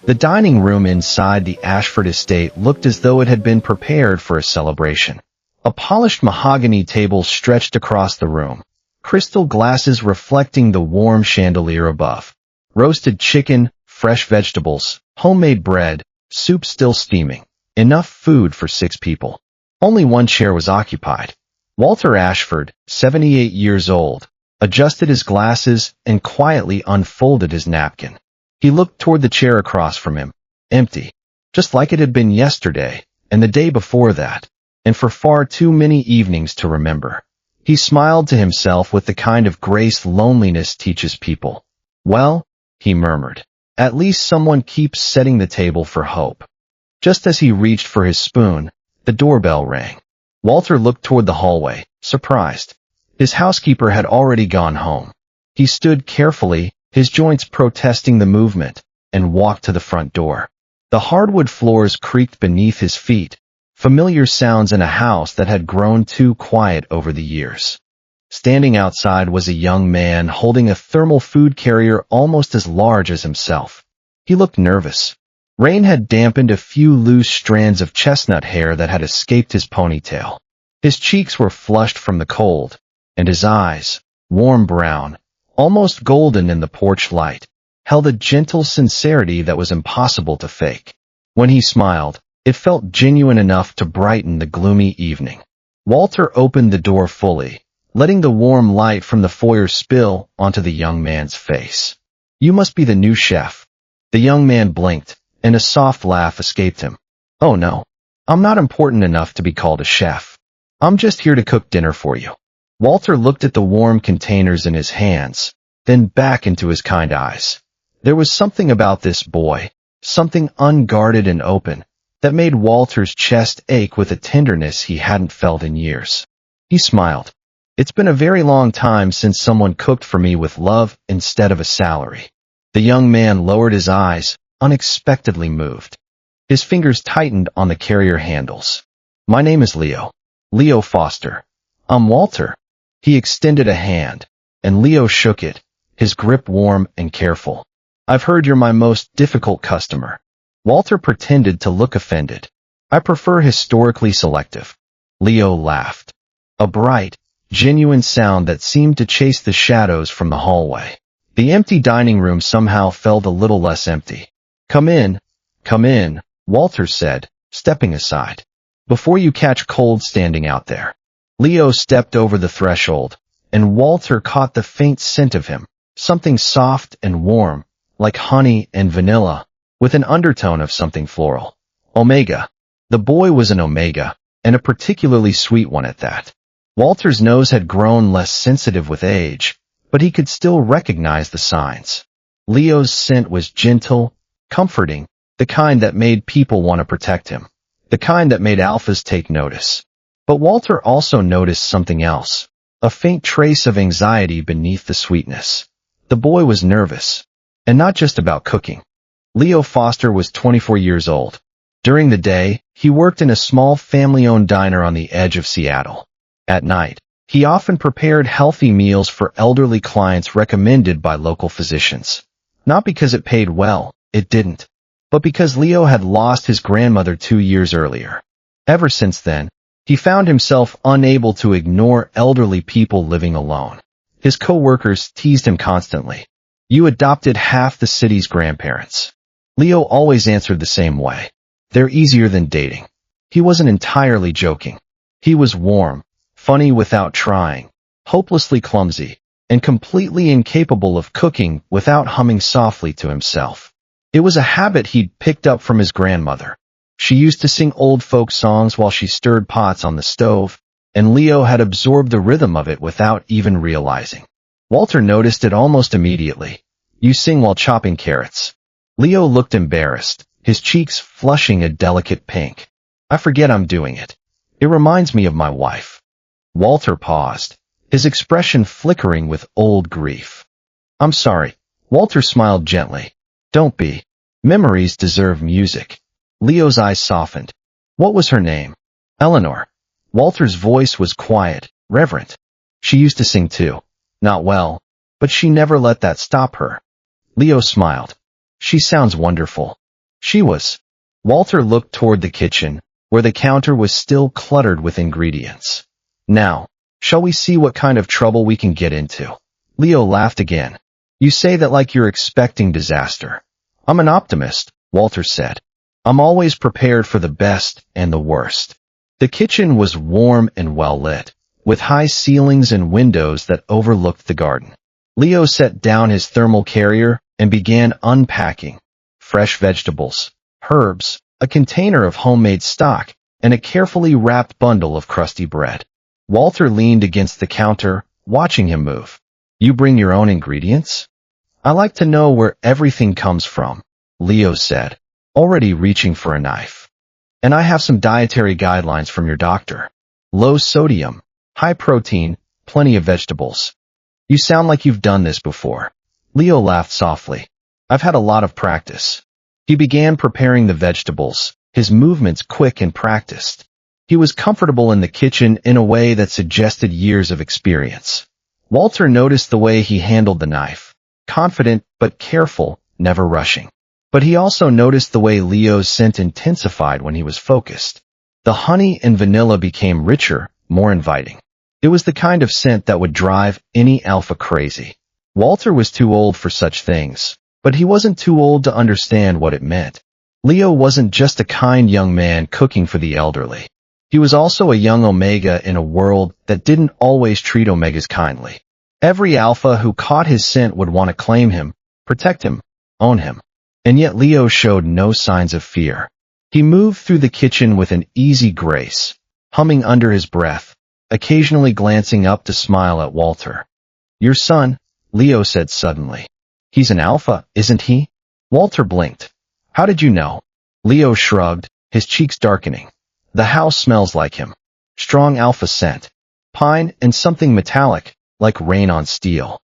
The dining room inside the Ashford estate looked as though it had been prepared for a celebration. A polished mahogany table stretched across the room, crystal glasses reflecting the warm chandelier above. Roasted chicken, fresh vegetables, homemade bread, soup still steaming. Enough food for 6 people. Only one chair was occupied. Walter Ashford, 78 years old, adjusted his glasses and quietly unfolded his napkin. He looked toward the chair across from him, empty, just like it had been yesterday, and the day before that, and for far too many evenings to remember. He smiled to himself with the kind of grace loneliness teaches people. "Well," he murmured, "at least someone keeps setting the table for hope." Just as he reached for his spoon, the doorbell rang. Walter looked toward the hallway, surprised. His housekeeper had already gone home. He stood carefully, his joints protesting the movement, and walked to the front door. The hardwood floors creaked beneath his feet, familiar sounds in a house that had grown too quiet over the years. Standing outside was a young man holding a thermal food carrier almost as large as himself. He looked nervous. Rain had dampened a few loose strands of chestnut hair that had escaped his ponytail. His cheeks were flushed from the cold, and his eyes, warm brown, almost golden in the porch light, held a gentle sincerity that was impossible to fake. When he smiled, it felt genuine enough to brighten the gloomy evening. Walter opened the door fully, letting the warm light from the foyer spill onto the young man's face. "You must be the new chef." The young man blinked, and a soft laugh escaped him. "Oh no, I'm not important enough to be called a chef. I'm just here to cook dinner for you." Walter looked at the warm containers in his hands, then back into his kind eyes. There was something about this boy, something unguarded and open, that made Walter's chest ache with a tenderness he hadn't felt in years. He smiled. "It's been a very long time since someone cooked for me with love instead of a salary." The young man lowered his eyes, unexpectedly moved. His fingers tightened on the carrier handles. "My name is Leo. Leo Foster. I'm Walter." He extended a hand, and Leo shook it, his grip warm and careful. "I've heard you're my most difficult customer." Walter pretended to look offended. "I prefer historically selective." Leo laughed. A bright, genuine sound that seemed to chase the shadows from the hallway. The empty dining room somehow felt a little less empty. Come in, Walter said, stepping aside. "Before you catch cold standing out there." Leo stepped over the threshold, and Walter caught the faint scent of him, something soft and warm, like honey and vanilla, with an undertone of something floral. Omega. The boy was an Omega, and a particularly sweet one at that. Walter's nose had grown less sensitive with age, but he could still recognize the signs. Leo's scent was gentle, comforting, the kind that made people want to protect him, the kind that made alphas take notice. But Walter also noticed something else, a faint trace of anxiety beneath the sweetness. The boy was nervous, and not just about cooking. Leo Foster was 24 years old. During the day, he worked in a small family-owned diner on the edge of Seattle. At night, he often prepared healthy meals for elderly clients recommended by local physicians. Not because it paid well, it didn't, but because Leo had lost his grandmother 2 years earlier. Ever since then, he found himself unable to ignore elderly people living alone. His co-workers teased him constantly. "You adopted half the city's grandparents." Leo always answered the same way. "They're easier than dating." He wasn't entirely joking. He was warm, funny without trying, hopelessly clumsy, and completely incapable of cooking without humming softly to himself. It was a habit he'd picked up from his grandmother. She used to sing old folk songs while she stirred pots on the stove, and Leo had absorbed the rhythm of it without even realizing. Walter noticed it almost immediately. "You sing while chopping carrots." Leo looked embarrassed, his cheeks flushing a delicate pink. "I forget I'm doing it. It reminds me of my wife." Walter paused, his expression flickering with old grief. "I'm sorry." Walter smiled gently. "Don't be. Memories deserve music." Leo's eyes softened. "What was her name?" "Eleanor." Walter's voice was quiet, reverent. "She used to sing too. Not well, but she never let that stop her." Leo smiled. "She sounds wonderful." She was. Walter looked toward the kitchen, where the counter was still cluttered with ingredients. Now, shall we see what kind of trouble we can get into? Leo laughed again. You say that like you're expecting disaster. I'm an optimist, Walter said. I'm always prepared for the best and the worst. The kitchen was warm and well lit, with high ceilings and windows that overlooked the garden. Leo set down his thermal carrier and began unpacking. Fresh vegetables, herbs, a container of homemade stock, and a carefully wrapped bundle of crusty bread. Walter leaned against the counter, watching him move. You bring your own ingredients? I like to know where everything comes from, Leo said, already reaching for a knife. And I have some dietary guidelines from your doctor. Low sodium, high protein, plenty of vegetables. You sound like you've done this before. Leo laughed softly. I've had a lot of practice. He began preparing the vegetables, his movements quick and practiced. He was comfortable in the kitchen in a way that suggested years of experience. Walter noticed the way he handled the knife, confident but careful, never rushing. But he also noticed the way Leo's scent intensified when he was focused. The honey and vanilla became richer, more inviting. It was the kind of scent that would drive any alpha crazy. Walter was too old for such things, but he wasn't too old to understand what it meant. Leo wasn't just a kind young man cooking for the elderly. He was also a young Omega in a world that didn't always treat Omegas kindly. Every alpha who caught his scent would want to claim him, protect him, own him. And yet Leo showed no signs of fear. He moved through the kitchen with an easy grace, humming under his breath, occasionally glancing up to smile at Walter. Your son, Leo said suddenly. He's an alpha, isn't he? Walter blinked. How did you know? Leo shrugged, his cheeks darkening. The house smells like him. Strong alpha scent. Pine and something metallic, like rain on steel.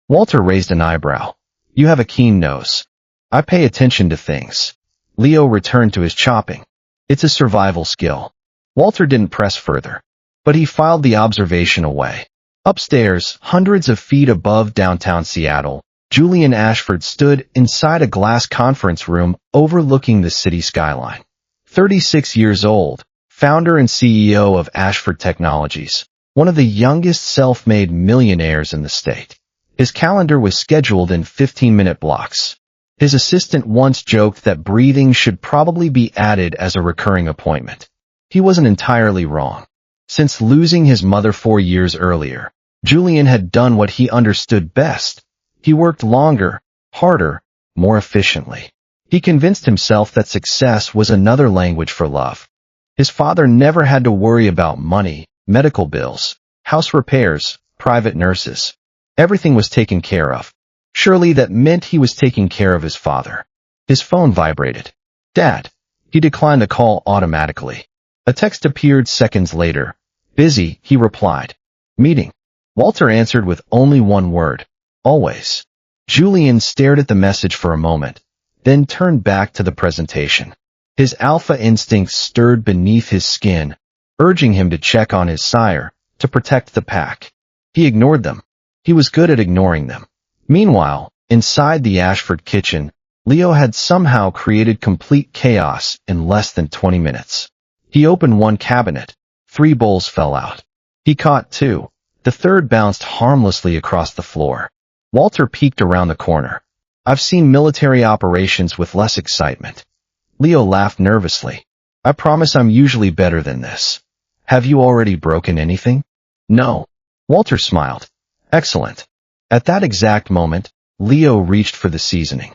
Walter raised an eyebrow. You have a keen nose. I pay attention to things. Leo returned to his chopping. It's a survival skill. Walter didn't press further, but he filed the observation away. Upstairs, hundreds of feet above downtown Seattle, Julian Ashford stood inside a glass conference room overlooking the city skyline. 36 years old, founder and CEO of Ashford Technologies, one of the youngest self-made millionaires in the state. His calendar was scheduled in 15-minute blocks. His assistant once joked that breathing should probably be added as a recurring appointment. He wasn't entirely wrong. Since losing his mother 4 years earlier, Julian had done what he understood best. He worked longer, harder, more efficiently. He convinced himself that success was another language for love. His father never had to worry about money, medical bills, house repairs, private nurses. Everything was taken care of. Surely that meant he was taking care of his father. His phone vibrated. Dad. He declined the call automatically. A text appeared seconds later. Busy, he replied. Meeting. Walter answered with only one word. Always. Julian stared at the message for a moment, then turned back to the presentation. His alpha instincts stirred beneath his skin, urging him to check on his sire, to protect the pack. He ignored them. He was good at ignoring them. Meanwhile, inside the Ashford kitchen, Leo had somehow created complete chaos in less than 20 minutes. He opened one cabinet. 3 bowls fell out. He caught 2. The third bounced harmlessly across the floor. Walter peeked around the corner. I've seen military operations with less excitement. Leo laughed nervously. I promise I'm usually better than this. Have you already broken anything? No. Walter smiled. Excellent. At that exact moment, Leo reached for the seasoning.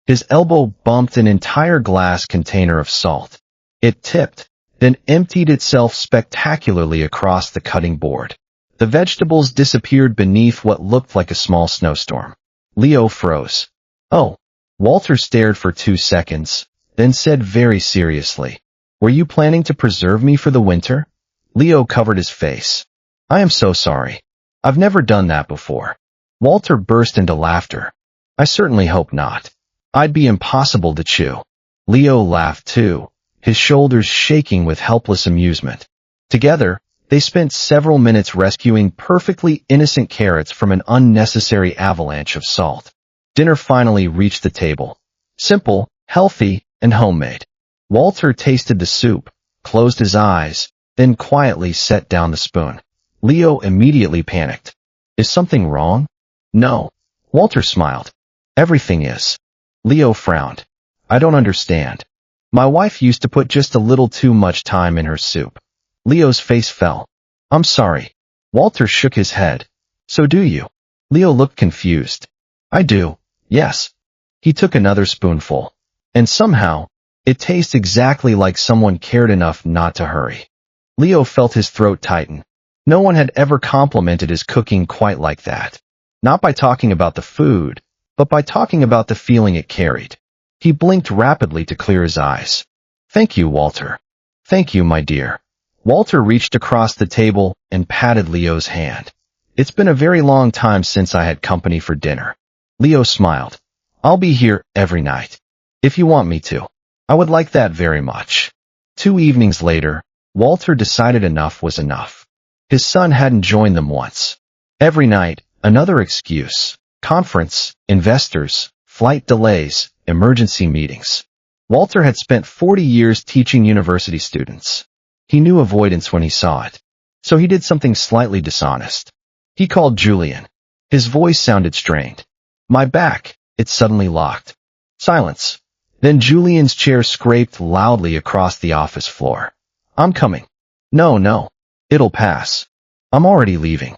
His elbow bumped an entire glass container of salt. It tipped, then emptied itself spectacularly across the cutting board. The vegetables disappeared beneath what looked like a small snowstorm. Leo froze. Oh. Walter stared for 2 seconds, then said very seriously, Were you planning to preserve me for the winter? Leo covered his face. I am so sorry. I've never done that before. Walter burst into laughter. I certainly hope not. I'd be impossible to chew. Leo laughed too, his shoulders shaking with helpless amusement. Together, they spent several minutes rescuing perfectly innocent carrots from an unnecessary avalanche of salt. Dinner finally reached the table. Simple, healthy, and homemade. Walter tasted the soup, closed his eyes, then quietly set down the spoon. Leo immediately panicked. Is something wrong? No. Walter smiled. Everything is. Leo frowned. I don't understand. My wife used to put just a little too much time in her soup. Leo's face fell. I'm sorry. Walter shook his head. So do you? Leo looked confused. I do, yes. He took another spoonful. And somehow, it tastes exactly like someone cared enough not to hurry. Leo felt his throat tighten. No one had ever complimented his cooking quite like that. Not by talking about the food, but by talking about the feeling it carried. He blinked rapidly to clear his eyes. Thank you, Walter. Thank you, my dear. Walter reached across the table and patted Leo's hand. It's been a very long time since I had company for dinner. Leo smiled. I'll be here every night. If you want me to. I would like that very much. 2 evenings later, Walter decided enough was enough. His son hadn't joined them once. Every night, another excuse. Conference, investors, flight delays, emergency meetings. Walter had spent 40 years teaching university students. He knew avoidance when he saw it. So he did something slightly dishonest. He called Julian. His voice sounded strained. My back. It suddenly locked. Silence. Then Julian's chair scraped loudly across the office floor. I'm coming. No. It'll pass. I'm already leaving.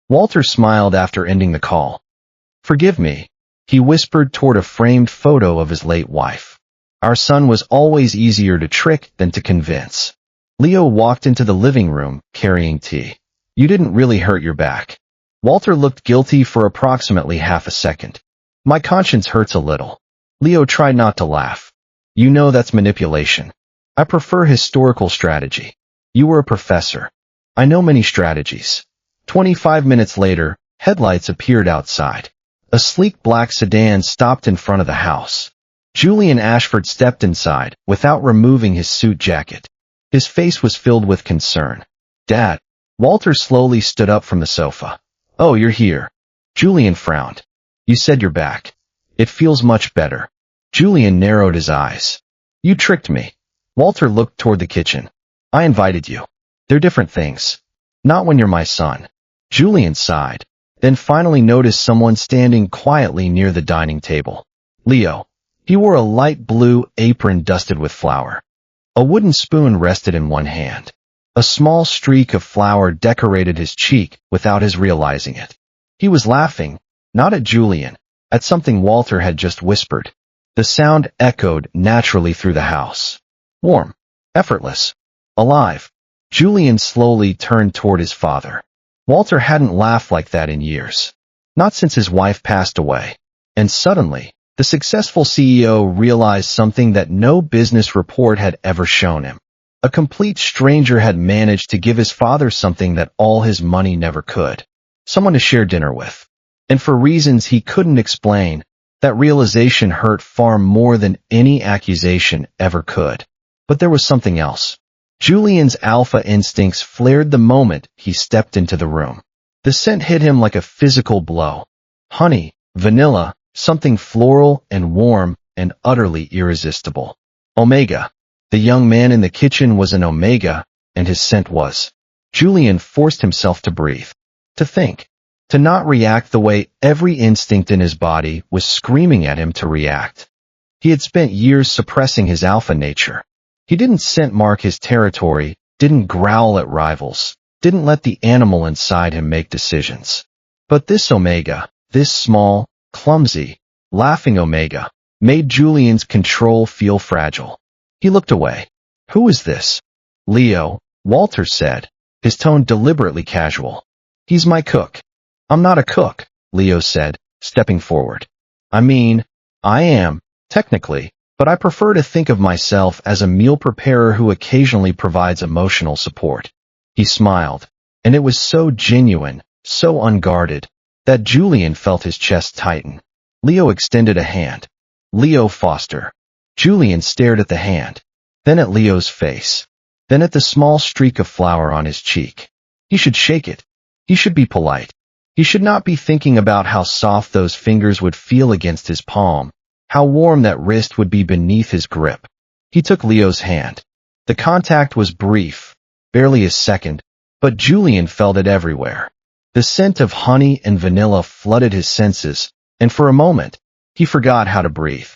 Walter smiled after ending the call. Forgive me, he whispered toward a framed photo of his late wife. Our son was always easier to trick than to convince. Leo walked into the living room, carrying tea. You didn't really hurt your back. Walter looked guilty for approximately half a second. My conscience hurts a little. Leo tried not to laugh. You know that's manipulation. I prefer historical strategy. You were a professor. I know many strategies. 25 minutes later, headlights appeared outside. A sleek black sedan stopped in front of the house. Julian Ashford stepped inside, without removing his suit jacket. His face was filled with concern. Dad. Walter slowly stood up from the sofa. Oh, you're here. Julian frowned. You said you're back. It feels much better. Julian narrowed his eyes. You tricked me. Walter looked toward the kitchen. I invited you. They're different things. Not when you're my son. Julian sighed, then finally noticed someone standing quietly near the dining table. Leo. He wore a light blue apron dusted with flour. A wooden spoon rested in one hand. A small streak of flour decorated his cheek without his realizing it. He was laughing, not at Julian, at something Walter had just whispered. The sound echoed naturally through the house. Warm, effortless, alive. Julian slowly turned toward his father. Walter hadn't laughed like that in years. Not since his wife passed away. And suddenly, the successful CEO realized something that no business report had ever shown him. A complete stranger had managed to give his father something that all his money never could. Someone to share dinner with. And for reasons he couldn't explain, that realization hurt far more than any accusation ever could. But there was something else. Julian's alpha instincts flared the moment he stepped into the room. The scent hit him like a physical blow. Honey, vanilla, something floral and warm and utterly irresistible. Omega. The young man in the kitchen was an Omega, and his scent was. Julian forced himself to breathe. To think. To not react the way every instinct in his body was screaming at him to react. He had spent years suppressing his alpha nature. He didn't scent mark his territory, didn't growl at rivals, didn't let the animal inside him make decisions. But this Omega, this small, clumsy, laughing Omega, made Julian's control feel fragile. He looked away. Who is this? Leo, Walter said, his tone deliberately casual. He's my cook. I'm not a cook, Leo said, stepping forward. I mean, I am, technically, but I prefer to think of myself as a meal preparer who occasionally provides emotional support. He smiled, and it was so genuine, so unguarded, that Julian felt his chest tighten. Leo extended a hand. Leo Foster. Julian stared at the hand, then at Leo's face, then at the small streak of flour on his cheek. He should shake it. He should be polite. He should not be thinking about how soft those fingers would feel against his palm, how warm that wrist would be beneath his grip. He took Leo's hand. The contact was brief, barely a second, but Julian felt it everywhere. The scent of honey and vanilla flooded his senses, and for a moment, he forgot how to breathe.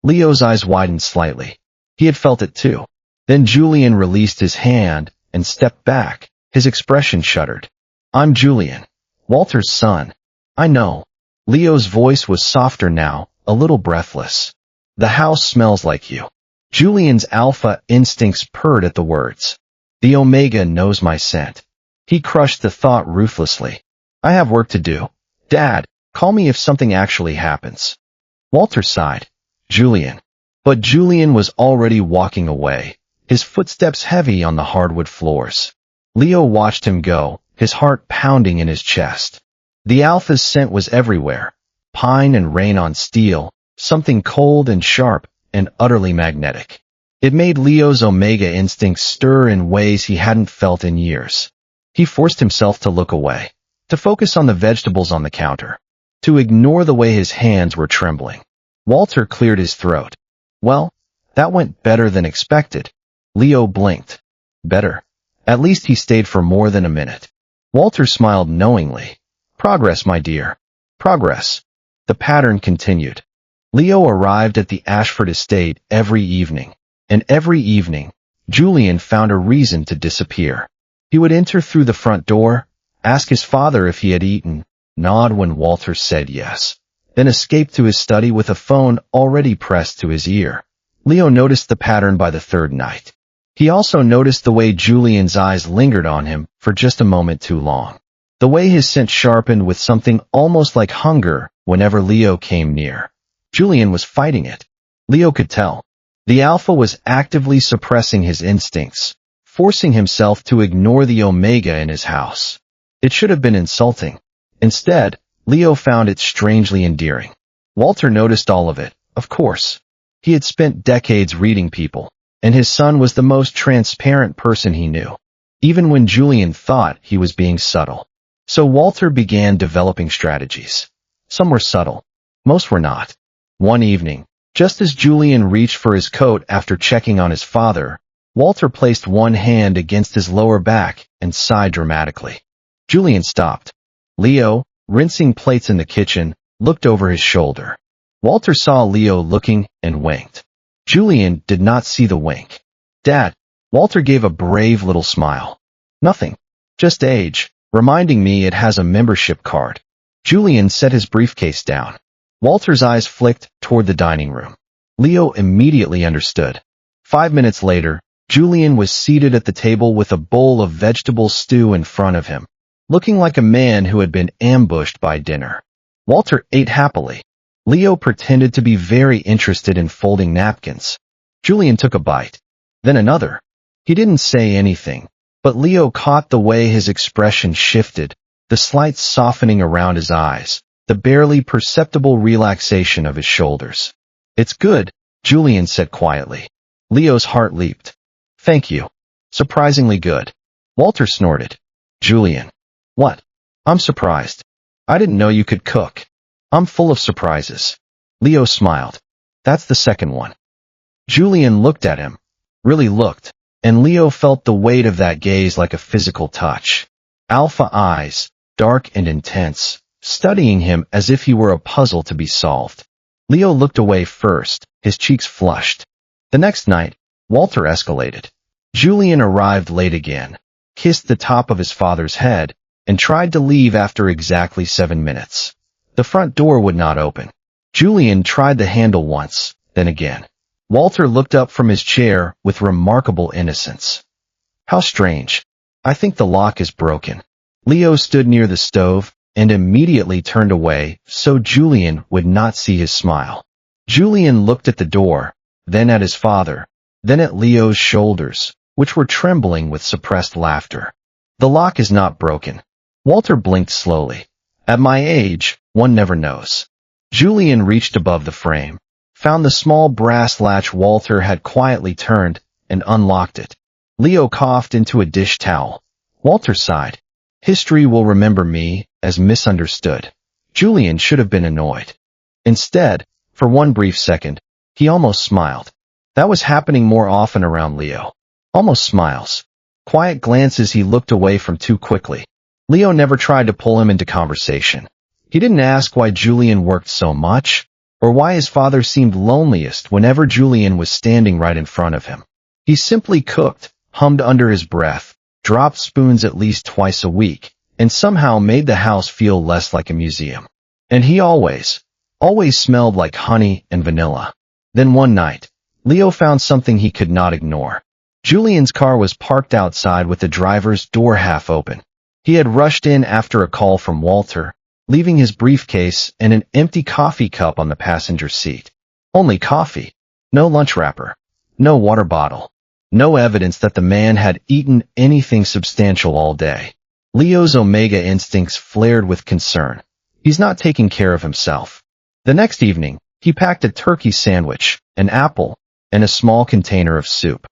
Leo's eyes widened slightly. He had felt it too. Then Julian released his hand and stepped back. His expression shuddered. "I'm Julian, Walter's son. I know." Leo's voice was softer now, a little breathless. "The house smells like you." Julian's alpha instincts purred at the words. "The Omega knows my scent." He crushed the thought ruthlessly. "I have work to do. Dad, call me if something actually happens." Walter sighed. "Julian." But Julian was already walking away, his footsteps heavy on the hardwood floors. Leo watched him go, his heart pounding in his chest. The alpha's scent was everywhere. Pine and rain on steel, something cold and sharp and utterly magnetic. It made Leo's Omega instincts stir in ways he hadn't felt in years. He forced himself to look away, to focus on the vegetables on the counter, to ignore the way his hands were trembling. Walter cleared his throat. "Well, that went better than expected." Leo blinked. "Better." At least he stayed for more than a minute. Walter smiled knowingly. "Progress, my dear. Progress." The pattern continued. Leo arrived at the Ashford estate every evening, and every evening, Julian found a reason to disappear. He would enter through the front door, ask his father if he had eaten, nod when Walter said yes, then escape to his study with a phone already pressed to his ear. Leo noticed the pattern by the third night. He also noticed the way Julian's eyes lingered on him for just a moment too long. The way his scent sharpened with something almost like hunger whenever Leo came near. Julian was fighting it. Leo could tell. The alpha was actively suppressing his instincts, forcing himself to ignore the Omega in his house. It should have been insulting. Instead, Leo found it strangely endearing. Walter noticed all of it, of course. He had spent decades reading people, and his son was the most transparent person he knew, even when Julian thought he was being subtle. So Walter began developing strategies. Some were subtle. Most were not. One evening, just as Julian reached for his coat after checking on his father, Walter placed one hand against his lower back and sighed dramatically. Julian stopped. Leo, rinsing plates in the kitchen, looked over his shoulder. Walter saw Leo looking and winked. Julian did not see the wink. "Dad," Walter gave a brave little smile. "Nothing. Just age, reminding me it has a membership card." Julian set his briefcase down. Walter's eyes flicked toward the dining room. Leo immediately understood. 5 minutes later, Julian was seated at the table with a bowl of vegetable stew in front of him, looking like a man who had been ambushed by dinner. Walter ate happily. Leo pretended to be very interested in folding napkins. Julian took a bite, then another. He didn't say anything, but Leo caught the way his expression shifted, the slight softening around his eyes, the barely perceptible relaxation of his shoulders. "It's good," Julian said quietly. Leo's heart leaped. "Thank you. Surprisingly good." Walter snorted. "Julian." "What?" "I'm surprised. I didn't know you could cook." "I'm full of surprises." Leo smiled. "That's the second one." Julian looked at him. Really looked. And Leo felt the weight of that gaze like a physical touch. Alpha eyes, dark and intense, studying him as if he were a puzzle to be solved. Leo looked away first, his cheeks flushed. The next night, Walter escalated. Julian arrived late again, kissed the top of his father's head, and tried to leave after exactly 7 minutes. The front door would not open. Julian tried the handle once, then again. Walter looked up from his chair with remarkable innocence. "How strange. I think the lock is broken." Leo stood near the stove and immediately turned away so Julian would not see his smile. Julian looked at the door, then at his father, then at Leo's shoulders, which were trembling with suppressed laughter. "The lock is not broken." Walter blinked slowly. "At my age, one never knows." Julian reached above the frame, found the small brass latch Walter had quietly turned, and unlocked it. Leo coughed into a dish towel. Walter sighed. "History will remember me as misunderstood." Julian should have been annoyed. Instead, For one brief second, he almost smiled. That was happening more often around Leo. Almost smiles. Quiet glances he looked away from too quickly. Leo never tried to pull him into conversation. He didn't ask why Julian worked so much, or why his father seemed loneliest whenever Julian was standing right in front of him. He simply cooked, hummed under his breath, dropped spoons at least twice a week, and somehow made the house feel less like a museum. And he always smelled like honey and vanilla. Then one night, Leo found something he could not ignore. Julian's car was parked outside with the driver's door half open. He had rushed in after a call from Walter, leaving his briefcase and an empty coffee cup on the passenger seat. Only coffee. No lunch wrapper. No water bottle. No evidence that the man had eaten anything substantial all day. Leo's omega instincts flared with concern. He's not taking care of himself. The next evening, he packed a turkey sandwich, an apple, and a small container of soup.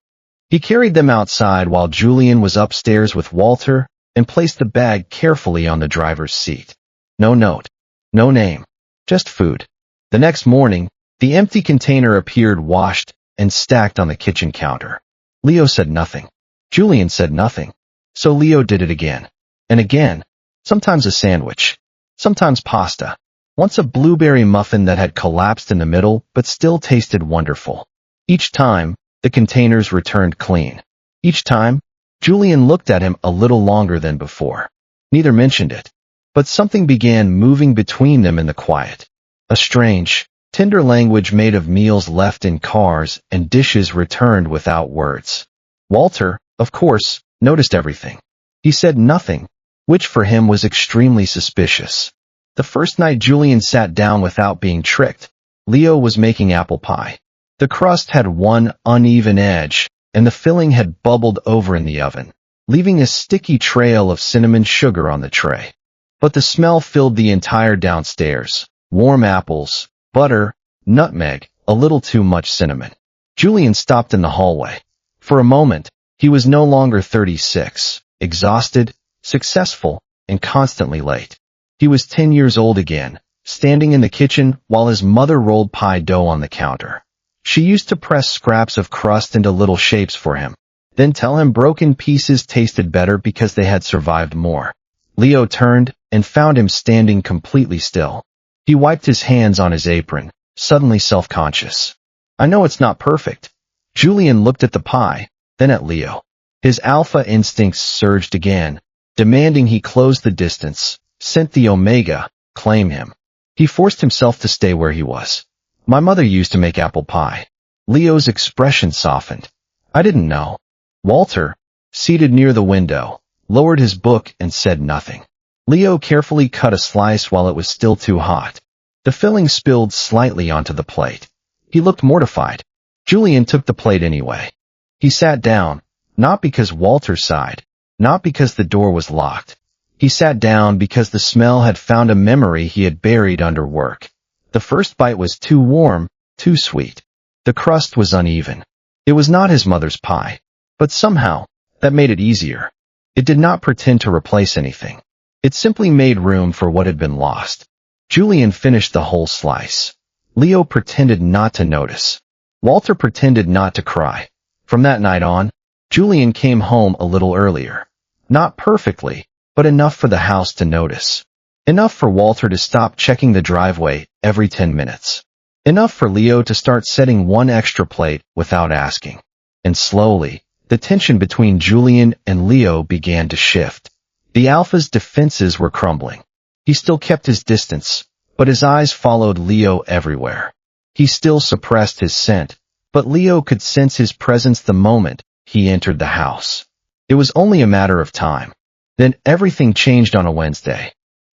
He carried them outside while Julian was upstairs with Walter and placed the bag carefully on the driver's seat. No note. No name. Just food. The next morning, the empty container appeared washed and stacked on the kitchen counter. Leo said nothing. Julian said nothing. So Leo did it again. And again. Sometimes a sandwich. Sometimes pasta. Once a blueberry muffin that had collapsed in the middle but still tasted wonderful. Each time, the containers returned clean. Each time, Julian looked at him a little longer than before. Neither mentioned it. But something began moving between them in the quiet. A strange, tender language made of meals left in cars and dishes returned without words. Walter, of course, noticed everything. He said nothing, which for him was extremely suspicious. The first night Julian sat down without being tricked, Leo was making apple pie. The crust had one uneven edge, and the filling had bubbled over in the oven, leaving a sticky trail of cinnamon sugar on the tray. But the smell filled the entire downstairs. Warm apples, butter, nutmeg, a little too much cinnamon. Julian stopped in the hallway. For a moment, he was no longer 36, exhausted, successful, and constantly late. He was 10 years old again, standing in the kitchen while his mother rolled pie dough on the counter. She used to press scraps of crust into little shapes for him, then tell him broken pieces tasted better because they had survived more. Leo turned and found him standing completely still. He wiped his hands on his apron, suddenly self-conscious. I know it's not perfect. Julian looked at the pie, then at Leo. His alpha instincts surged again, demanding he close the distance, sent the omega, claim him. He forced himself to stay where he was. My mother used to make apple pie. Leo's expression softened. I didn't know. Walter, seated near the window, lowered his book and said nothing. Leo carefully cut a slice while it was still too hot. The filling spilled slightly onto the plate. He looked mortified. Julian took the plate anyway. He sat down, not because Walter sighed, not because the door was locked. He sat down because the smell had found a memory he had buried under work. The first bite was too warm, too sweet. The crust was uneven. It was not his mother's pie, but somehow, that made it easier. It did not pretend to replace anything. It simply made room for what had been lost. Julian finished the whole slice. Leo pretended not to notice. Walter pretended not to cry. From that night on, Julian came home a little earlier. Not perfectly, but enough for the house to notice. Enough for Walter to stop checking the driveway every 10 minutes. Enough for Leo to start setting one extra plate without asking. And slowly, the tension between Julian and Leo began to shift. The alpha's defenses were crumbling. He still kept his distance, but his eyes followed Leo everywhere. He still suppressed his scent, but Leo could sense his presence the moment he entered the house. It was only a matter of time. Then everything changed on a Wednesday.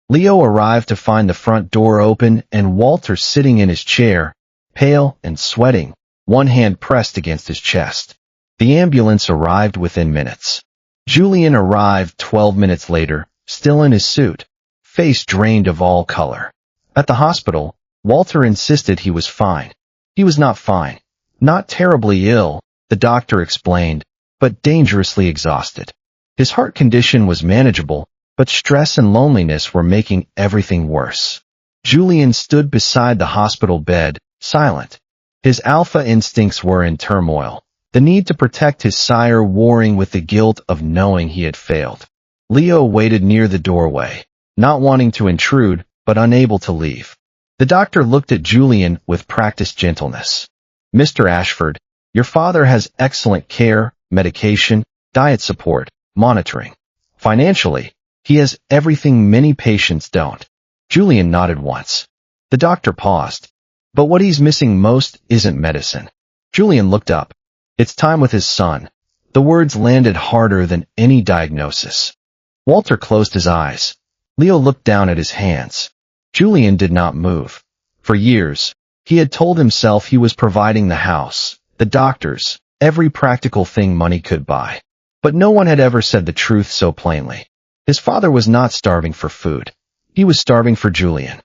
Leo arrived to find the front door open and Walter sitting in his chair, pale and sweating, one hand pressed against his chest. The ambulance arrived within minutes. Julian arrived 12 minutes later, still in his suit, face drained of all color. At the hospital, Walter insisted he was fine. He was not fine. Not terribly ill, the doctor explained, but dangerously exhausted. His heart condition was manageable, but stress and loneliness were making everything worse. Julian stood beside the hospital bed, silent. His alpha instincts were in turmoil, the need to protect his sire warring with the guilt of knowing he had failed. Leo waited near the doorway, not wanting to intrude, but unable to leave. The doctor looked at Julian with practiced gentleness. Mr. Ashford, your father has excellent care, medication, diet support, monitoring. Financially, he has everything many patients don't. Julian nodded once. The doctor paused. But what he's missing most isn't medicine. Julian looked up. It's time with his son. The words landed harder than any diagnosis. Walter closed his eyes. Leo looked down at his hands. Julian did not move. For years, he had told himself he was providing the house, the doctors, every practical thing money could buy. But no one had ever said the truth so plainly. His father was not starving for food. He was starving for Julian.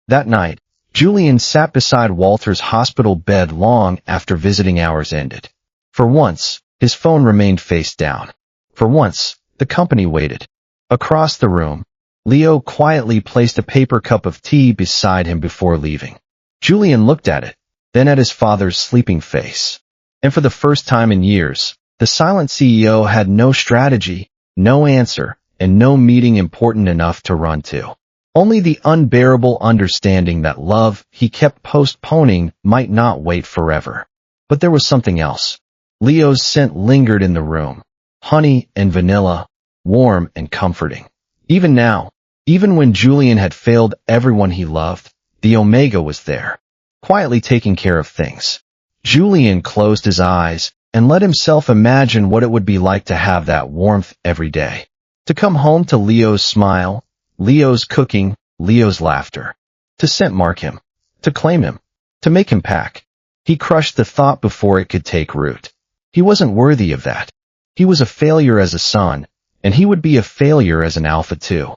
That night, Julian sat beside Walter's hospital bed long after visiting hours ended. For once, his phone remained face down. For once, the company waited. Across the room, Leo quietly placed a paper cup of tea beside him before leaving. Julian looked at it, then at his father's sleeping face. And for the first time in years, the silent CEO had no strategy, no answer, and no meeting important enough to run to. Only the unbearable understanding that love he kept postponing might not wait forever. But there was something else. Leo's scent lingered in the room. Honey and vanilla, warm and comforting. Even now, even when Julian had failed everyone he loved, the Omega was there, quietly taking care of things. Julian closed his eyes and let himself imagine what it would be like to have that warmth every day. To come home to Leo's smile, Leo's cooking, Leo's laughter. To scent mark him. To claim him. To make him pack. He crushed the thought before it could take root. He wasn't worthy of that. He was a failure as a son, and he would be a failure as an alpha too.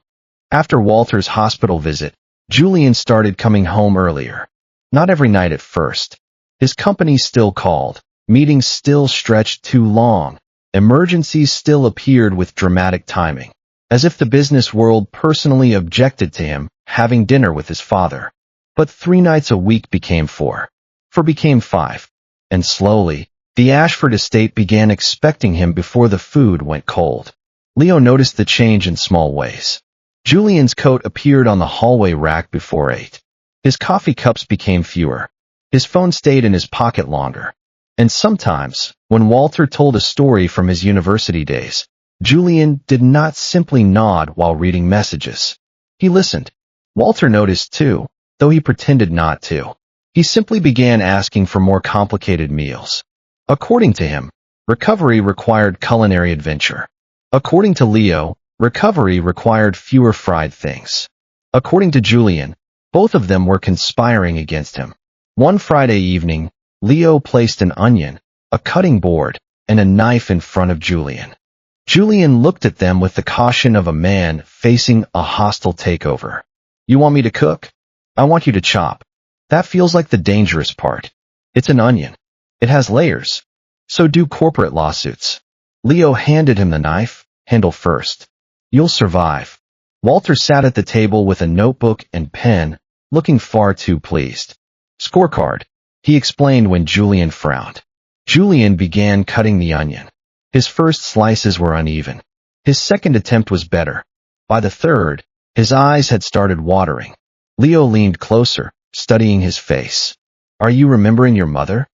After Walter's hospital visit, Julian started coming home earlier. Not every night at first. His company still called. Meetings still stretched too long. Emergencies still appeared with dramatic timing, as if the business world personally objected to him having dinner with his father. But 3 nights a week became 4. 4 became 5. And slowly, the Ashford estate began expecting him before the food went cold. Leo noticed the change in small ways. Julian's coat appeared on the hallway rack before 8. His coffee cups became fewer. His phone stayed in his pocket longer. And sometimes, when Walter told a story from his university days, Julian did not simply nod while reading messages. He listened. Walter noticed too, though he pretended not to. He simply began asking for more complicated meals. According to him, recovery required culinary adventure. According to Leo, recovery required fewer fried things. According to Julian, both of them were conspiring against him. One Friday evening, Leo placed an onion, a cutting board, and a knife in front of Julian. Julian looked at them with the caution of a man facing a hostile takeover. You want me to cook? I want you to chop. That feels like the dangerous part. It's an onion. It has layers. So do corporate lawsuits. Leo handed him the knife, handle first. You'll survive. Walter sat at the table with a notebook and pen, looking far too pleased. Scorecard, he explained when Julian frowned. Julian began cutting the onion. His first slices were uneven. His second attempt was better. By the third, his eyes had started watering. Leo leaned closer, studying his face. Are you remembering your mother?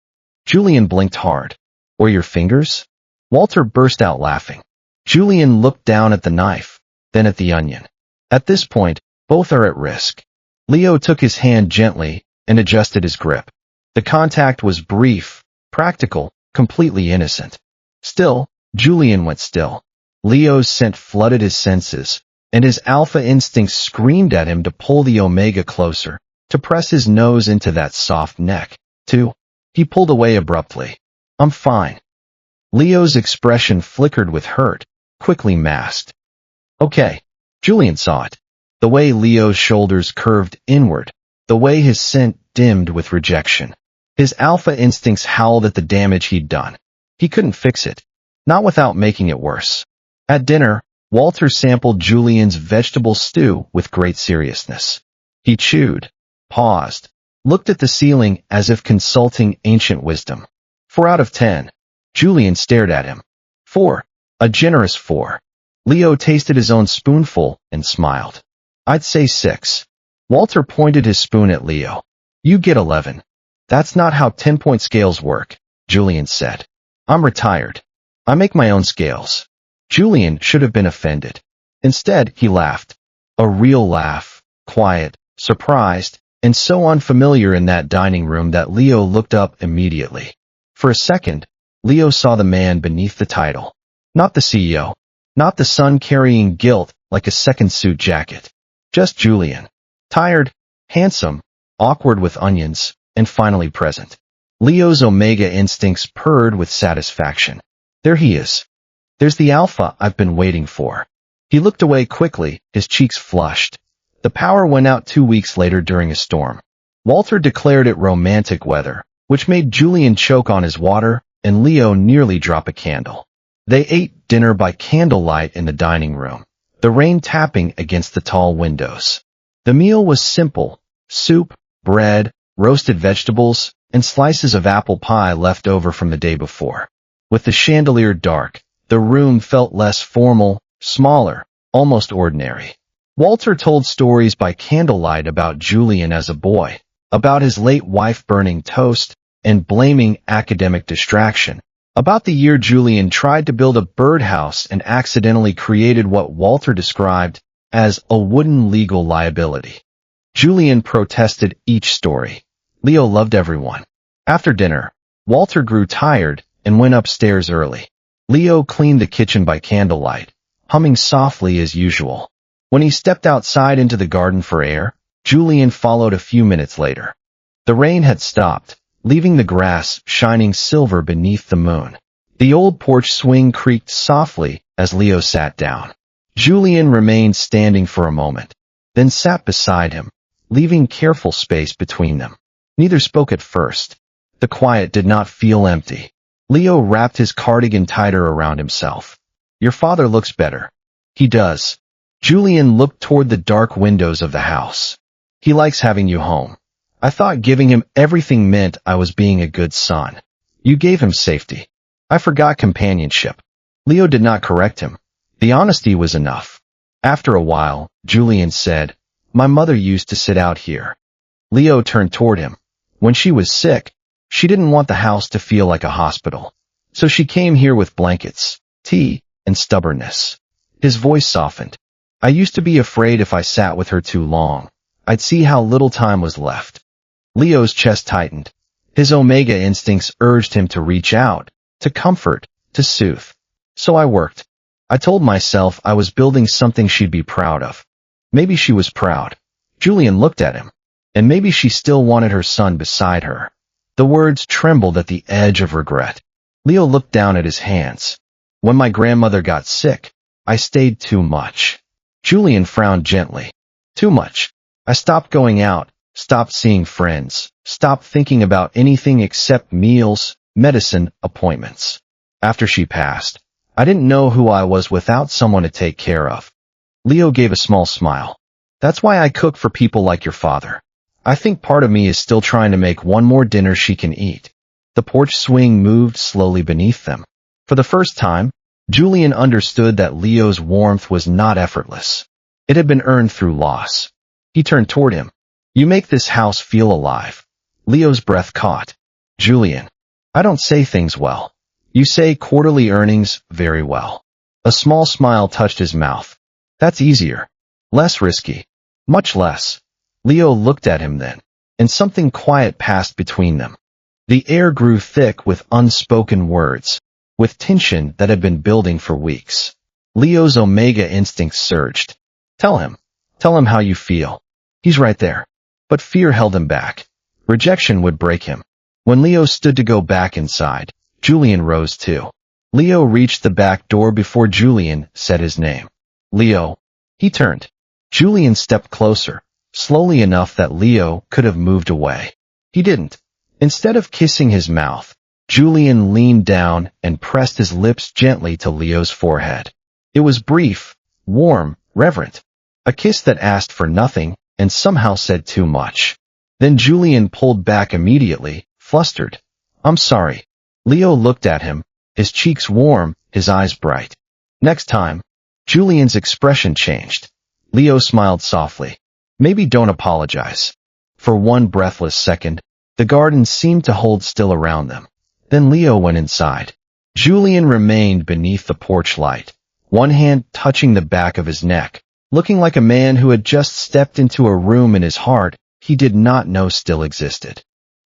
Julian blinked hard. Or your fingers? Walter burst out laughing. Julian looked down at the knife, then at the onion. At this point, both are at risk. Leo took his hand gently and adjusted his grip. The contact was brief, practical, completely innocent. Still, Julian went still. Leo's scent flooded his senses, and his alpha instincts screamed at him to pull the Omega closer, to press his nose into that soft neck. He pulled away abruptly. I'm fine. Leo's expression flickered with hurt, quickly masked. Okay. Julian saw it. The way Leo's shoulders curved inward, the way his scent dimmed with rejection. His alpha instincts howled at the damage he'd done. He couldn't fix it, not without making it worse. At dinner, Walter sampled Julian's vegetable stew with great seriousness. He chewed, paused, looked at the ceiling as if consulting ancient wisdom. 4 out of 10. Julian stared at him. 4. A generous 4. Leo tasted his own spoonful and smiled. I'd say 6. Walter pointed his spoon at Leo. You get 11. That's not how 10-point scales work, Julian said. I'm retired. I make my own scales. Julian should have been offended. Instead, he laughed. A real laugh, quiet, surprised, and so unfamiliar in that dining room that Leo looked up immediately. For a second, Leo saw the man beneath the title. Not the CEO. Not the son carrying guilt like a second suit jacket. Just Julian. Tired, handsome, awkward with onions, and finally present. Leo's omega instincts purred with satisfaction. There he is. There's the alpha I've been waiting for. He looked away quickly, his cheeks flushed. The power went out 2 weeks later during a storm. Walter declared it romantic weather, which made Julian choke on his water, and Leo nearly drop a candle. They ate dinner by candlelight in the dining room, the rain tapping against the tall windows. The meal was simple: soup, bread, roasted vegetables, and slices of apple pie left over from the day before. With the chandelier dark, the room felt less formal, smaller, almost ordinary. Walter told stories by candlelight about Julian as a boy, about his late wife burning toast and blaming academic distraction, about the year Julian tried to build a birdhouse and accidentally created what Walter described as a wooden legal liability. Julian protested each story. Leo loved everyone. After dinner, Walter grew tired and went upstairs early. Leo cleaned the kitchen by candlelight, humming softly as usual. When he stepped outside into the garden for air, Julian followed a few minutes later. The rain had stopped, leaving the grass shining silver beneath the moon. The old porch swing creaked softly as Leo sat down. Julian remained standing for a moment, then sat beside him, leaving careful space between them. Neither spoke at first. The quiet did not feel empty. Leo wrapped his cardigan tighter around himself. Your father looks better. He does. Julian looked toward the dark windows of the house. He likes having you home. I thought giving him everything meant I was being a good son. You gave him safety. I forgot companionship. Leo did not correct him. The honesty was enough. After a while, Julian said, My mother used to sit out here. Leo turned toward him. When she was sick, she didn't want the house to feel like a hospital. So she came here with blankets, tea, and stubbornness. His voice softened. I used to be afraid if I sat with her too long, I'd see how little time was left. Leo's chest tightened. His omega instincts urged him to reach out, to comfort, to soothe. So I worked. I told myself I was building something she'd be proud of. Maybe she was proud. Julian looked at him. And maybe she still wanted her son beside her. The words trembled at the edge of regret. Leo looked down at his hands. When my grandmother got sick, I stayed too much. Julian frowned gently. Too much. I stopped going out, stopped seeing friends, stopped thinking about anything except meals, medicine, appointments. After she passed, I didn't know who I was without someone to take care of. Leo gave a small smile. That's why I cook for people like your father. I think part of me is still trying to make one more dinner she can eat. The porch swing moved slowly beneath them. For the first time, Julian understood that Leo's warmth was not effortless. It had been earned through loss. He turned toward him. You make this house feel alive. Leo's breath caught. Julian, I don't say things well. You say quarterly earnings very well. A small smile touched his mouth. That's easier. Less risky. Much less. Leo looked at him then, and something quiet passed between them. The air grew thick with unspoken words, with tension that had been building for weeks. Leo's omega instincts surged. Tell him how you feel. He's right there. But fear held him back. Rejection would break him. When Leo stood to go back inside, Julian rose too. Leo reached the back door before Julian said his name. Leo. He turned. Julian stepped closer, slowly enough that Leo could have moved away. He didn't. Instead of kissing his mouth, Julian leaned down and pressed his lips gently to Leo's forehead. It was brief, warm, reverent. A kiss that asked for nothing and somehow said too much. Then Julian pulled back immediately, flustered. I'm sorry. Leo looked at him, his cheeks warm, his eyes bright. Next time. Julian's expression changed. Leo smiled softly. Maybe don't apologize. For one breathless second, the garden seemed to hold still around them. Then Leo went inside. Julian remained beneath the porch light, one hand touching the back of his neck, looking like a man who had just stepped into a room in his heart he did not know still existed.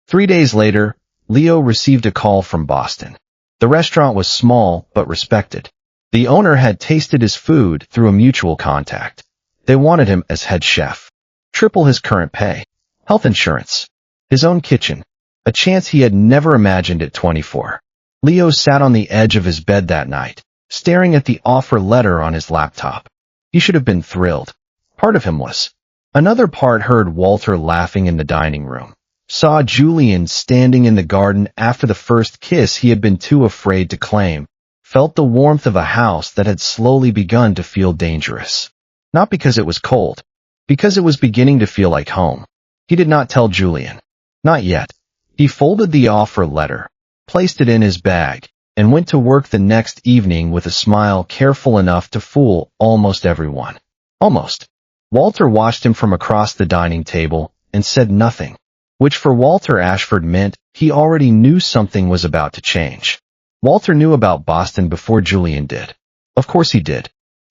3 days later, Leo received a call from Boston. The restaurant was small but respected. The owner had tasted his food through a mutual contact. They wanted him as head chef. Triple his current pay. Health insurance. His own kitchen. A chance he had never imagined at 24. Leo sat on the edge of his bed that night, staring at the offer letter on his laptop. He should have been thrilled. Part of him was. Another part heard Walter laughing in the dining room. Saw Julian standing in the garden after the first kiss he had been too afraid to claim. Felt the warmth of a house that had slowly begun to feel dangerous. Not because it was cold. Because it was beginning to feel like home. He did not tell Julian. Not yet. He folded the offer letter, placed it in his bag, and went to work the next evening with a smile careful enough to fool almost everyone. Almost. Walter watched him from across the dining table and said nothing, which for Walter Ashford meant he already knew something was about to change. Walter knew about Boston before Julian did. Of course he did.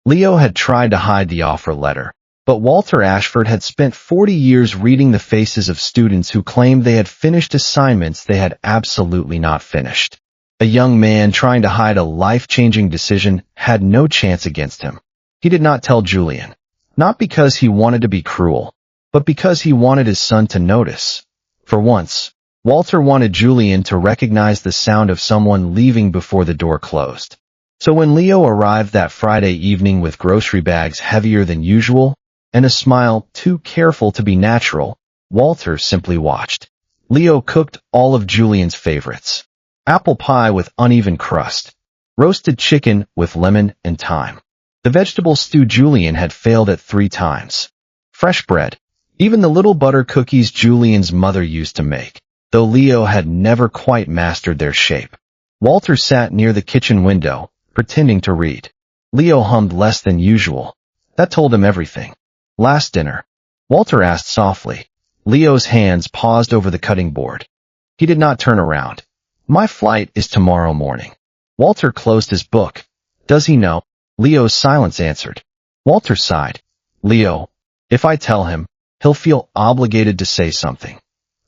Leo had tried to hide the offer letter, but Walter Ashford had spent 40 years reading the faces of students who claimed they had finished assignments they had absolutely not finished. A young man trying to hide a life-changing decision had no chance against him. He did not tell Julian. Not because he wanted to be cruel, but because he wanted his son to notice. For once, Walter wanted Julian to recognize the sound of someone leaving before the door closed. So when Leo arrived that Friday evening with grocery bags heavier than usual, and a smile too careful to be natural, Walter simply watched. Leo cooked all of Julian's favorites. Apple pie with uneven crust. Roasted chicken with lemon and thyme. The vegetable stew Julian had failed at 3 times. Fresh bread. Even the little butter cookies Julian's mother used to make, though Leo had never quite mastered their shape. Walter sat near the kitchen window, pretending to read. Leo hummed less than usual. That told him everything. Last dinner. Walter asked softly. Leo's hands paused over the cutting board. He did not turn around. My flight is tomorrow morning. Walter closed his book. Does he know? Leo's silence answered. Walter sighed. Leo, if I tell him, he'll feel obligated to say something.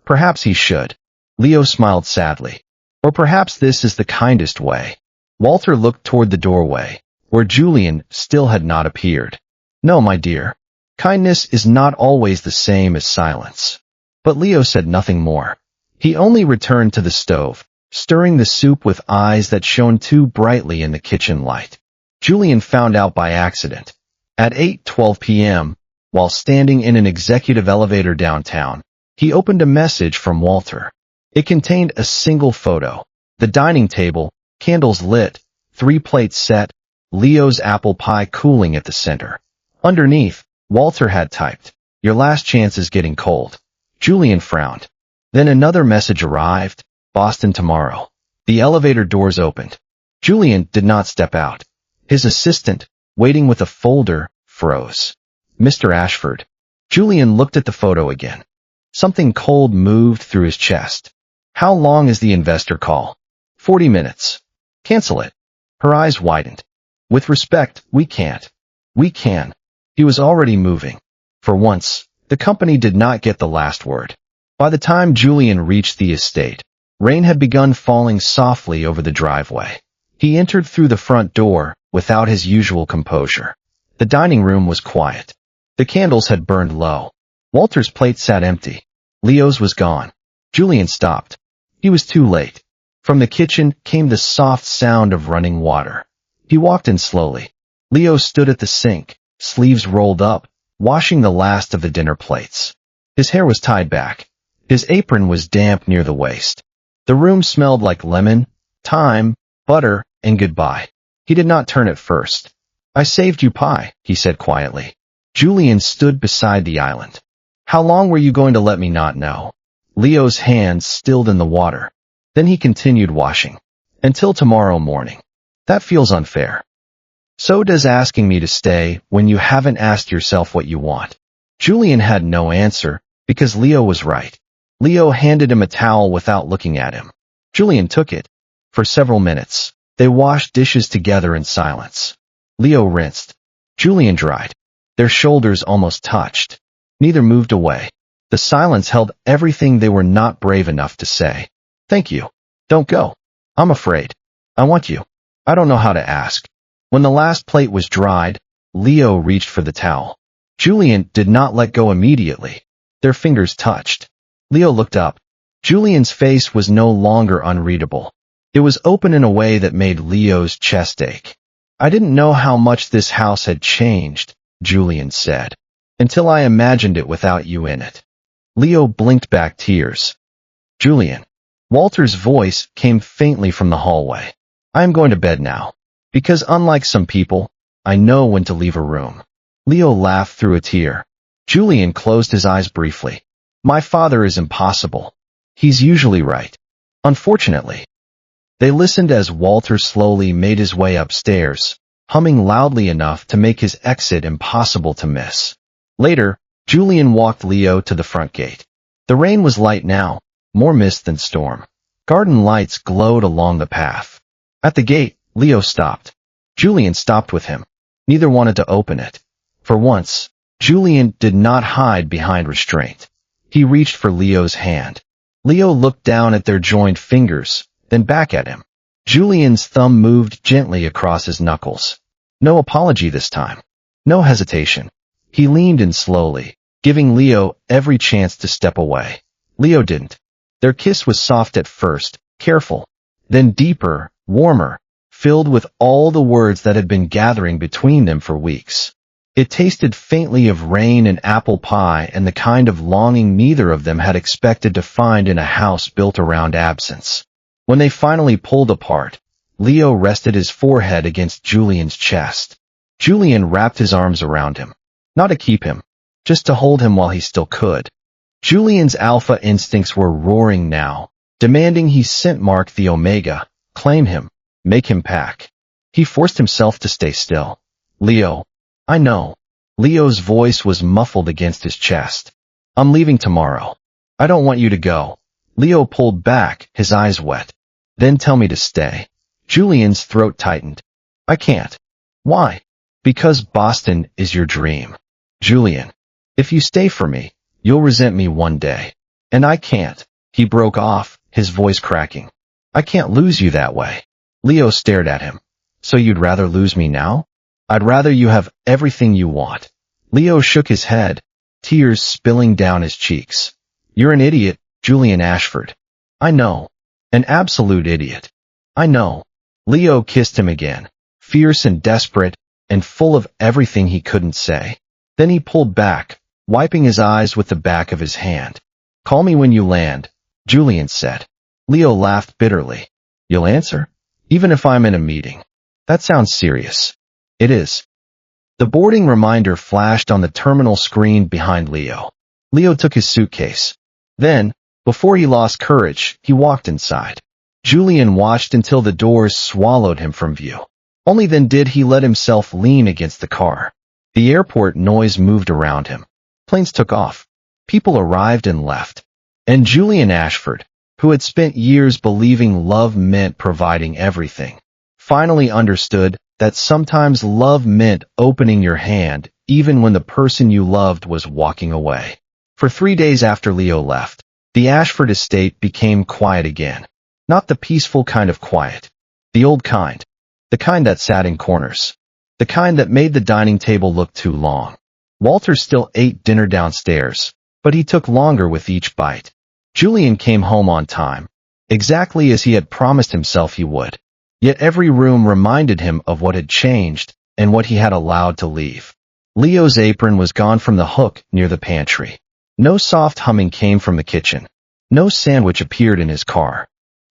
Perhaps he should. Leo smiled sadly. Or perhaps this is the kindest way. Walter looked toward the doorway, where Julian still had not appeared. No, my dear. Kindness is not always the same as silence. But Leo said nothing more. He only returned to the stove, stirring the soup with eyes that shone too brightly in the kitchen light. Julian found out by accident. At 8:12 p.m., while standing in an executive elevator downtown, he opened a message from Walter. It contained a single photo. The dining table, candles lit, 3 plates set, Leo's apple pie cooling at the center. Underneath, Walter had typed, Your last chance is getting cold. Julian frowned. Then another message arrived, Boston tomorrow. The elevator doors opened. Julian did not step out. His assistant, waiting with a folder, froze. Mr. Ashford. Julian looked at the photo again. Something cold moved through his chest. How long is the investor call? 40 minutes. Cancel it. Her eyes widened. With respect, we can't. We can. He was already moving. For once, the company did not get the last word. By the time Julian reached the estate, rain had begun falling softly over the driveway. He entered through the front door, without his usual composure. The dining room was quiet. The candles had burned low. Walter's plate sat empty. Leo's was gone. Julian stopped. He was too late. From the kitchen came the soft sound of running water. He walked in slowly. Leo stood at the sink, sleeves rolled up, washing the last of the dinner plates. His hair was tied back. His apron was damp near the waist. The room smelled like lemon, thyme, butter, and goodbye. He did not turn at first. I saved you pie, he said quietly. Julian stood beside the island. How long were you going to let me not know? Leo's hands stilled in the water. Then he continued washing. Until tomorrow morning. That feels unfair. So does asking me to stay when you haven't asked yourself what you want. Julian had no answer, because Leo was right. Leo handed him a towel without looking at him. Julian took it. For several minutes, they washed dishes together in silence. Leo rinsed. Julian dried. Their shoulders almost touched. Neither moved away. The silence held everything they were not brave enough to say. Thank you. Don't go. I'm afraid. I want you. I don't know how to ask. When the last plate was dried, Leo reached for the towel. Julian did not let go immediately. Their fingers touched. Leo looked up. Julian's face was no longer unreadable. It was open in a way that made Leo's chest ache. I didn't know how much this house had changed, Julian said, until I imagined it without you in it. Leo blinked back tears. Julian. Walter's voice came faintly from the hallway. I am going to bed now. Because unlike some people, I know when to leave a room. Leo laughed through a tear. Julian closed his eyes briefly. My father is impossible. He's usually right. Unfortunately. They listened as Walter slowly made his way upstairs, humming loudly enough to make his exit impossible to miss. Later, Julian walked Leo to the front gate. The rain was light now, more mist than storm. Garden lights glowed along the path. At the gate, Leo stopped. Julian stopped with him. Neither wanted to open it. For once, Julian did not hide behind restraint. He reached for Leo's hand. Leo looked down at their joined fingers, then back at him. Julian's thumb moved gently across his knuckles. No apology this time. No hesitation. He leaned in slowly, giving Leo every chance to step away. Leo didn't. Their kiss was soft at first, careful, then deeper, warmer, filled with all the words that had been gathering between them for weeks. It tasted faintly of rain and apple pie and the kind of longing neither of them had expected to find in a house built around absence. When they finally pulled apart, Leo rested his forehead against Julian's chest. Julian wrapped his arms around him. Not to keep him, just to hold him while he still could. Julian's alpha instincts were roaring now, demanding he scent mark the Omega, claim him, make him pack. He forced himself to stay still. Leo. I know. Leo's voice was muffled against his chest. I'm leaving tomorrow. I don't want you to go. Leo pulled back, his eyes wet. Then tell me to stay. Julian's throat tightened. I can't. Why? Because Boston is your dream. Julian. If you stay for me, you'll resent me one day. And I can't. He broke off, his voice cracking. I can't lose you that way. Leo stared at him. So you'd rather lose me now? I'd rather you have everything you want. Leo shook his head, tears spilling down his cheeks. You're an idiot, Julian Ashford. I know. An absolute idiot. I know. Leo kissed him again, fierce and desperate, and full of everything he couldn't say. Then he pulled back, wiping his eyes with the back of his hand. Call me when you land, Julian said. Leo laughed bitterly. You'll answer? Even if I'm in a meeting. That sounds serious. It is. The boarding reminder flashed on the terminal screen behind Leo. Leo took his suitcase. Then, before he lost courage, he walked inside. Julian watched until the doors swallowed him from view. Only then did he let himself lean against the car. The airport noise moved around him. Planes took off. People arrived and left. And Julian Ashford, who had spent years believing love meant providing everything, finally understood that sometimes love meant opening your hand even when the person you loved was walking away. For 3 days after Leo left, the Ashford estate became quiet again. Not the peaceful kind of quiet. The old kind. The kind that sat in corners. The kind that made the dining table look too long. Walter still ate dinner downstairs, but he took longer with each bite. Julian came home on time, exactly as he had promised himself he would. Yet every room reminded him of what had changed and what he had allowed to leave. Leo's apron was gone from the hook near the pantry. No soft humming came from the kitchen. No sandwich appeared in his car.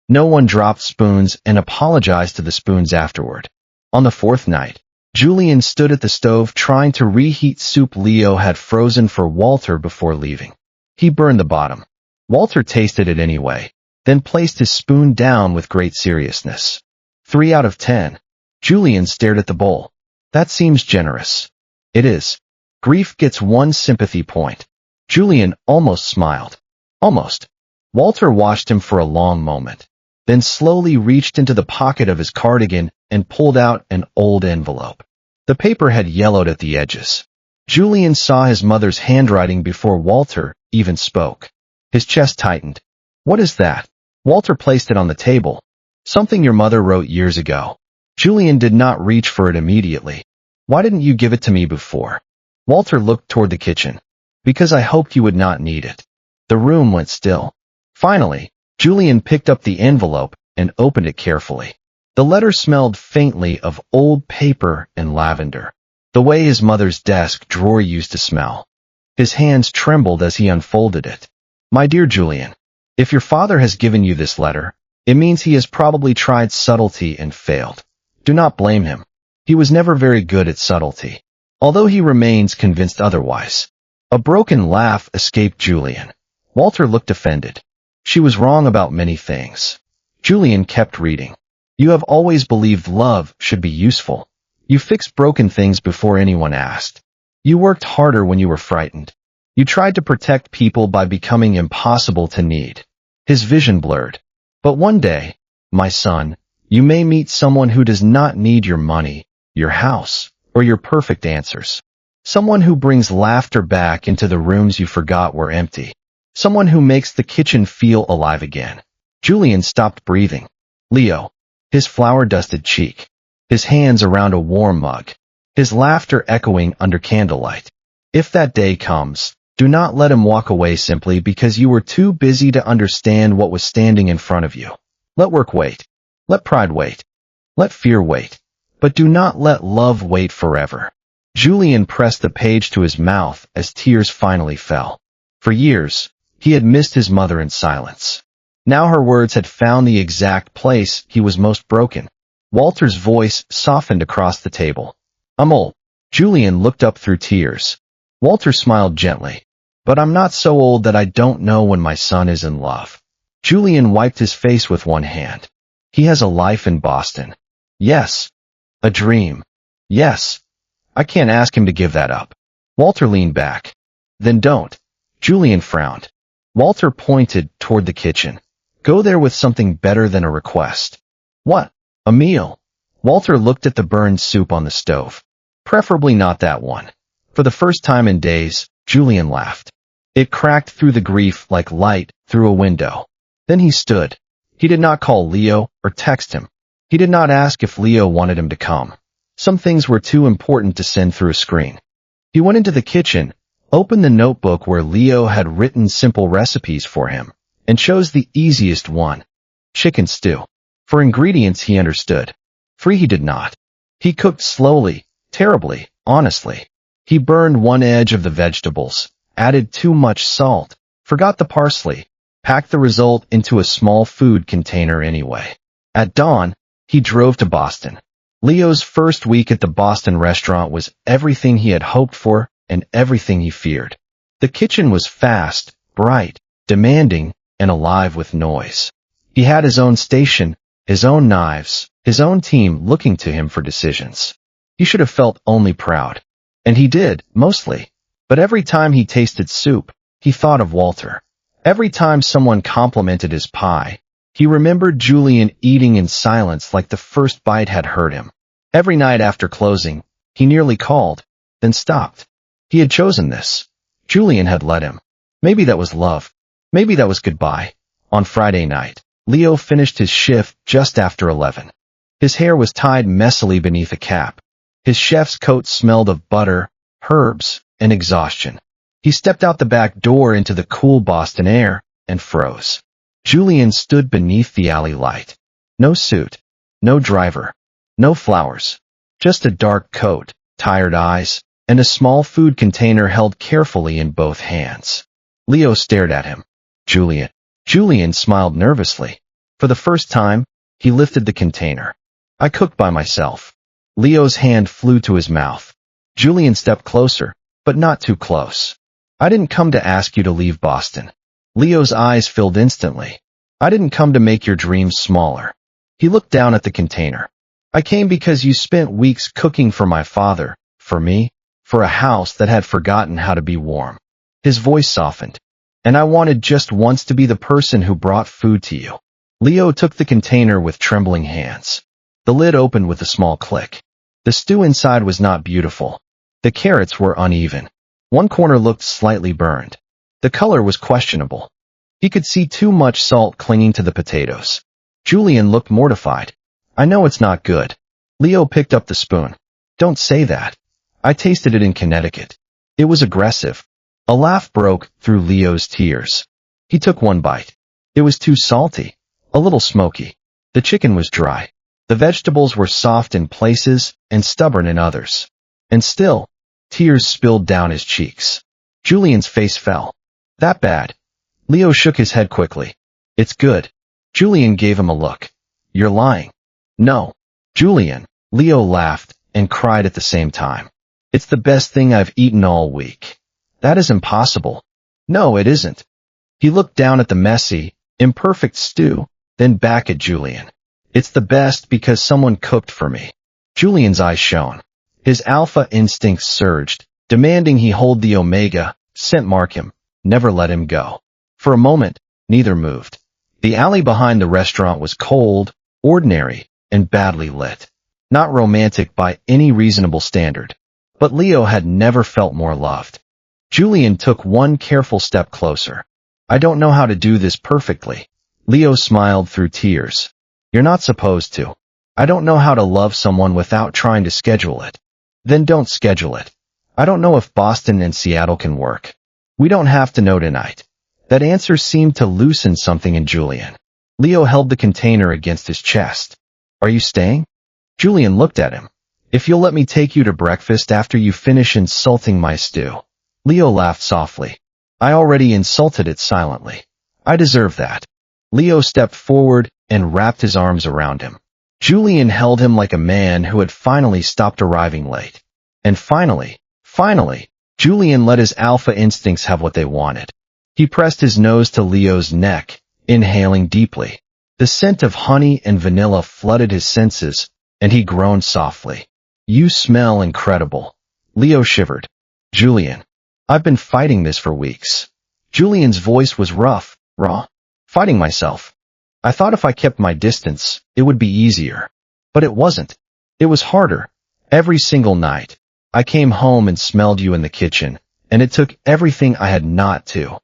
No one dropped spoons and apologized to the spoons afterward. On the fourth night, Julian stood at the stove trying to reheat soup Leo had frozen for Walter before leaving. He burned the bottom. Walter tasted it anyway, then placed his spoon down with great seriousness. 3 out of 10. Julian stared at the bowl. That seems generous. It is. Grief gets 1 sympathy point. Julian almost smiled. Almost. Walter watched him for a long moment, then slowly reached into the pocket of his cardigan and pulled out an old envelope. The paper had yellowed at the edges. Julian saw his mother's handwriting before Walter even spoke. His chest tightened. What is that? Walter placed it on the table. Something your mother wrote years ago. Julian did not reach for it immediately. Why didn't you give it to me before? Walter looked toward the kitchen. Because I hoped you would not need it. The room went still. Finally, Julian picked up the envelope and opened it carefully. The letter smelled faintly of old paper and lavender, the way his mother's desk drawer used to smell. His hands trembled as he unfolded it. My dear Julian, if your father has given you this letter, it means he has probably tried subtlety and failed. Do not blame him. He was never very good at subtlety, although he remains convinced otherwise. A broken laugh escaped Julian. Walter looked offended. She was wrong about many things. Julian kept reading. You have always believed love should be useful. You fixed broken things before anyone asked. You worked harder when you were frightened. You tried to protect people by becoming impossible to need. His vision blurred. But one day, my son, you may meet someone who does not need your money, your house, or your perfect answers. Someone who brings laughter back into the rooms you forgot were empty. Someone who makes the kitchen feel alive again. Julian stopped breathing. Leo. His flour-dusted cheek. His hands around a warm mug. His laughter echoing under candlelight. If that day comes, do not let him walk away simply because you were too busy to understand what was standing in front of you. Let work wait. Let pride wait. Let fear wait. But do not let love wait forever. Julian pressed the page to his mouth as tears finally fell. For years, he had missed his mother in silence. Now her words had found the exact place he was most broken. Walter's voice softened across the table. I'm old. Julian looked up through tears. Walter smiled gently. But I'm not so old that I don't know when my son is in love. Julian wiped his face with one hand. He has a life in Boston. Yes. A dream. Yes. I can't ask him to give that up. Walter leaned back. Then don't. Julian frowned. Walter pointed toward the kitchen. Go there with something better than a request. What? A meal? Walter looked at the burned soup on the stove. Preferably not that one. For the first time in days, Julian laughed. It cracked through the grief like light through a window. Then he stood. He did not call Leo or text him. He did not ask if Leo wanted him to come. Some things were too important to send through a screen. He went into the kitchen, opened the notebook where Leo had written simple recipes for him, and chose the easiest one. Chicken stew. For ingredients he understood. Free he did not. He cooked slowly, terribly, honestly. He burned one edge of the vegetables, added too much salt, forgot the parsley, packed the result into a small food container anyway. At dawn, he drove to Boston. Leo's first week at the Boston restaurant was everything he had hoped for and everything he feared. The kitchen was fast, bright, demanding, and alive with noise. He had his own station, his own knives, his own team looking to him for decisions. He should have felt only proud. And he did, mostly. But every time he tasted soup, he thought of Walter. Every time someone complimented his pie, he remembered Julian eating in silence like the first bite had hurt him. Every night after closing, he nearly called, then stopped. He had chosen this. Julian had let him. Maybe that was love. Maybe that was goodbye. On Friday night, Leo finished his shift just after 11. His hair was tied messily beneath a cap. His chef's coat smelled of butter, herbs, and exhaustion. He stepped out the back door into the cool Boston air and froze. Julian stood beneath the alley light. No suit, no driver, no flowers, just a dark coat, tired eyes, and a small food container held carefully in both hands. Leo stared at him. Julian. Julian smiled nervously. For the first time, he lifted the container. I cooked by myself. Leo's hand flew to his mouth. Julian stepped closer, but not too close. I didn't come to ask you to leave Boston. Leo's eyes filled instantly. I didn't come to make your dreams smaller. He looked down at the container. I came because you spent weeks cooking for my father, for me, for a house that had forgotten how to be warm. His voice softened. And I wanted just once to be the person who brought food to you. Leo took the container with trembling hands. The lid opened with a small click. The stew inside was not beautiful. The carrots were uneven. One corner looked slightly burned. The color was questionable. He could see too much salt clinging to the potatoes. Julian looked mortified. I know it's not good. Leo picked up the spoon. Don't say that. I tasted it in Connecticut. It was aggressive. A laugh broke through Leo's tears. He took one bite. It was too salty. A little smoky. The chicken was dry. The vegetables were soft in places and stubborn in others. And still, tears spilled down his cheeks. Julian's face fell. That bad? Leo shook his head quickly. It's good. Julian gave him a look. You're lying. No. Julian. Leo laughed and cried at the same time. It's the best thing I've eaten all week. That is impossible. No, it isn't. He looked down at the messy, imperfect stew, then back at Julian. It's the best because someone cooked for me. Julian's eyes shone. His alpha instincts surged, demanding he hold the omega, scent mark him, never let him go. For a moment, neither moved. The alley behind the restaurant was cold, ordinary, and badly lit. Not romantic by any reasonable standard. But Leo had never felt more loved. Julian took one careful step closer. I don't know how to do this perfectly. Leo smiled through tears. You're not supposed to. I don't know how to love someone without trying to schedule it. Then don't schedule it. I don't know if Boston and Seattle can work. We don't have to know tonight. That answer seemed to loosen something in Julian. Leo held the container against his chest. Are you staying? Julian looked at him. If you'll let me take you to breakfast after you finish insulting my stew. Leo laughed softly. I already insulted it silently. I deserve that. Leo stepped forward and wrapped his arms around him. Julian held him like a man who had finally stopped arriving late. And finally, Julian let his alpha instincts have what they wanted. He pressed his nose to Leo's neck, inhaling deeply. The scent of honey and vanilla flooded his senses, and he groaned softly. You smell incredible. Leo shivered. Julian, I've been fighting this for weeks. Julian's voice was rough, raw. Fighting myself. I thought if I kept my distance, it would be easier. But it wasn't. It was harder. Every single night. I came home and smelled you in the kitchen, and it took everything I had not to.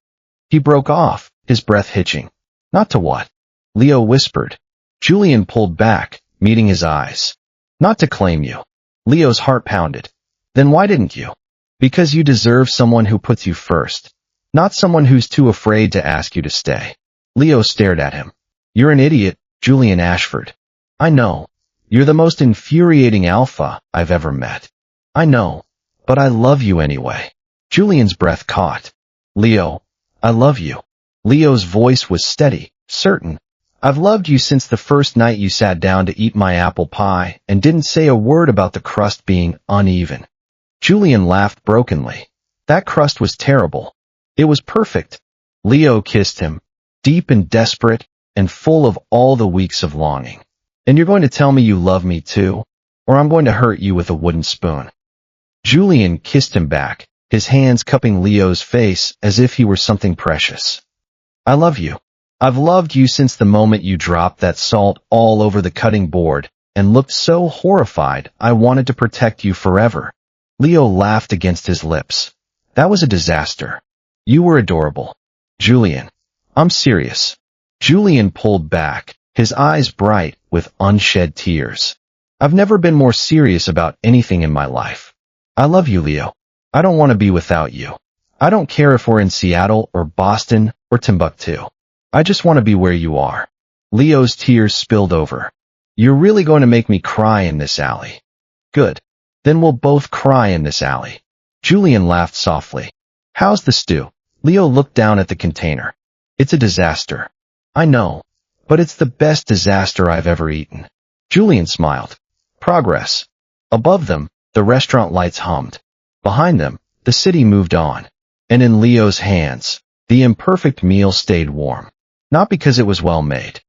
He broke off, his breath hitching. Not to what? Leo whispered. Julian pulled back, meeting his eyes. Not to claim you. Leo's heart pounded. Then why didn't you? Because you deserve someone who puts you first. Not someone who's too afraid to ask you to stay. Leo stared at him. You're an idiot, Julian Ashford. I know. You're the most infuriating alpha I've ever met. I know. But I love you anyway. Julian's breath caught. Leo, I love you. Leo's voice was steady, certain. I've loved you since the first night you sat down to eat my apple pie and didn't say a word about the crust being uneven. Julian laughed brokenly. That crust was terrible. It was perfect. Leo kissed him, deep and desperate, and full of all the weeks of longing. And you're going to tell me you love me too? Or I'm going to hurt you with a wooden spoon. Julian kissed him back, his hands cupping Leo's face as if he were something precious. I love you. I've loved you since the moment you dropped that salt all over the cutting board and looked so horrified I wanted to protect you forever. Leo laughed against his lips. That was a disaster. You were adorable. Julian. I'm serious. Julian pulled back, his eyes bright with unshed tears. I've never been more serious about anything in my life. I love you, Leo. I don't want to be without you. I don't care if we're in Seattle or Boston or Timbuktu. I just want to be where you are. Leo's tears spilled over. You're really going to make me cry in this alley. Good. Then we'll both cry in this alley. Julian laughed softly. How's the stew? Leo looked down at the container. It's a disaster. I know. But it's the best disaster I've ever eaten. Julian smiled. Progress. Above them, the restaurant lights hummed. Behind them, the city moved on. And in Leo's hands, the imperfect meal stayed warm. Not because it was well made.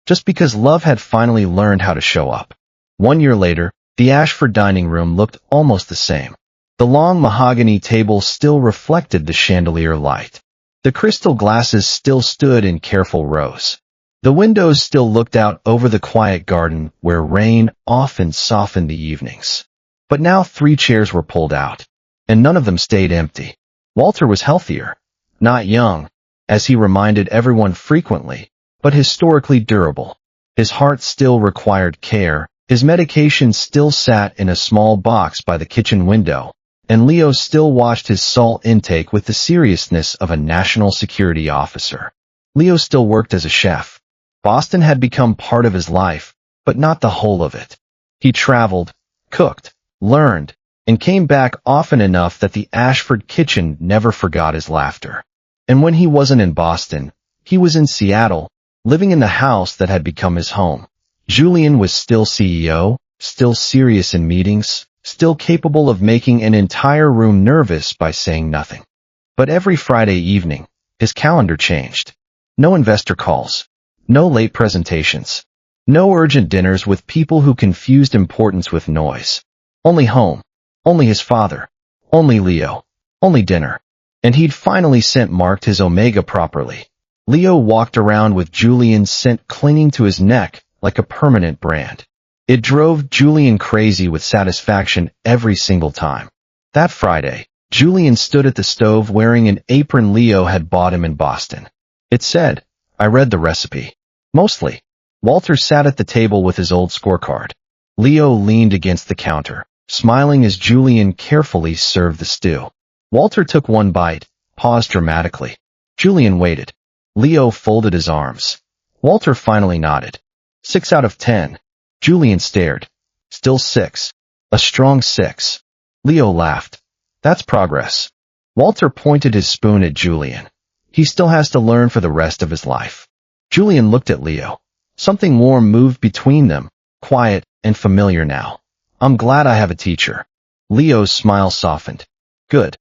Just because love had finally learned how to show up. 1 year later, the Ashford dining room looked almost the same. The long mahogany table still reflected the chandelier light. The crystal glasses still stood in careful rows. The windows still looked out over the quiet garden where rain often softened the evenings. But now 3 chairs were pulled out, and none of them stayed empty. Walter was healthier, not young, as he reminded everyone frequently, but historically durable. His heart still required care, his medication still sat in a small box by the kitchen window, and Leo still watched his salt intake with the seriousness of a national security officer. Leo still worked as a chef. Boston had become part of his life, but not the whole of it. He traveled, cooked, learned, and came back often enough that the Ashford kitchen never forgot his laughter. And when he wasn't in Boston, he was in Seattle, living in the house that had become his home. Julian was still CEO, still serious in meetings, still capable of making an entire room nervous by saying nothing. But every Friday evening, his calendar changed. No investor calls. No late presentations. No urgent dinners with people who confused importance with noise. Only home. Only his father. Only Leo. Only dinner. And he'd finally scent-marked his Omega properly. Leo walked around with Julian's scent clinging to his neck like a permanent brand. It drove Julian crazy with satisfaction every single time. That Friday, Julian stood at the stove wearing an apron Leo had bought him in Boston. It said, "I read the recipe." Mostly. Walter sat at the table with his old scorecard. Leo leaned against the counter, smiling as Julian carefully served the stew. Walter took one bite, paused dramatically. Julian waited. Leo folded his arms. Walter finally nodded. 6 out of 10. Julian stared. Still 6. A strong 6. Leo laughed. That's progress. Walter pointed his spoon at Julian. He still has to learn for the rest of his life. Julian looked at Leo. Something warm moved between them, quiet and familiar now. I'm glad I have a teacher. Leo's smile softened. Good.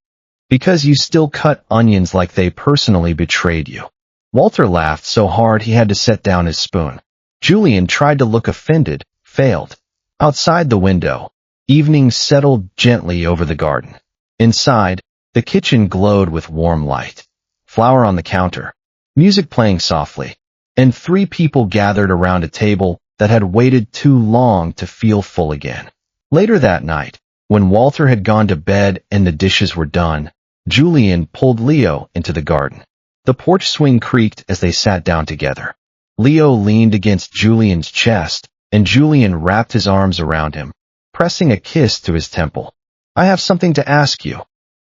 Because you still cut onions like they personally betrayed you. Walter laughed so hard he had to set down his spoon. Julian tried to look offended, failed. Outside the window, evening settled gently over the garden. Inside, the kitchen glowed with warm light. Flour on the counter, music playing softly, and 3 people gathered around a table that had waited too long to feel full again. Later that night, when Walter had gone to bed and the dishes were done, Julian pulled Leo into the garden. The porch swing creaked as they sat down together. Leo leaned against Julian's chest, and Julian wrapped his arms around him, pressing a kiss to his temple. I have something to ask you,